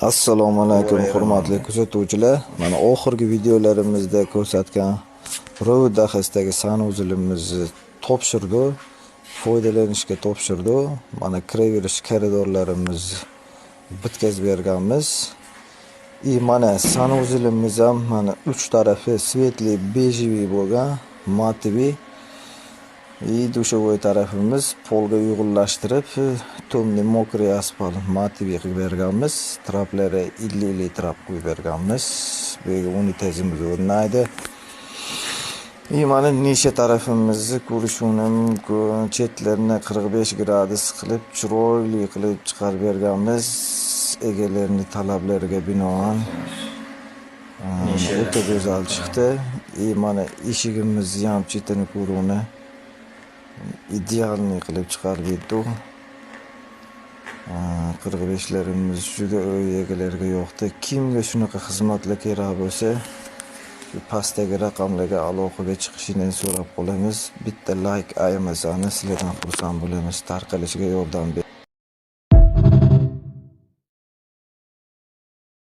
Assalomu alaykum hurmatli kuzatuvchilar. Mana oxirgi videolarimizda ko'rsatgan Road dahasidagi sanuzelimizni topshirdi, foydalanishga topshirdi. Mana kiraverish koridorlarimizni bitkazib berganmiz. Mana sanuzelimiz ham mana 3 tarafi svetli bejiviy bo'lgan, mativiy. Dushovoy tarafimiz polga uyg'unlashtirib, tomni mokriy asfalt mativiy qilib berganmiz. Traplari illi trap qo'yib berganmiz. Bu yerga unitazimiz o'rnaydi. Mana nisha tarafimizni ko'rishuni mumkin. Chetlarini 45 gradus qilib, chiroyli qilib chiqarib berganmiz. Egalarining talablariga binoan o'ta go'zal chiqdi. Mana eshigimizni ham chetini ko'ruvni idealniy qilib chiqarib berdi. 45larimiz juda egalariga yoqdi. Kimga shunaqa xizmatlar kerak bo'lsa, pastdagi raqamlarga aloqaga chiqishini so'rab qolamiz. Bitta like ayamasangiz sizlardan xursand bo'lamiz. Tarqalishiga yordam bering.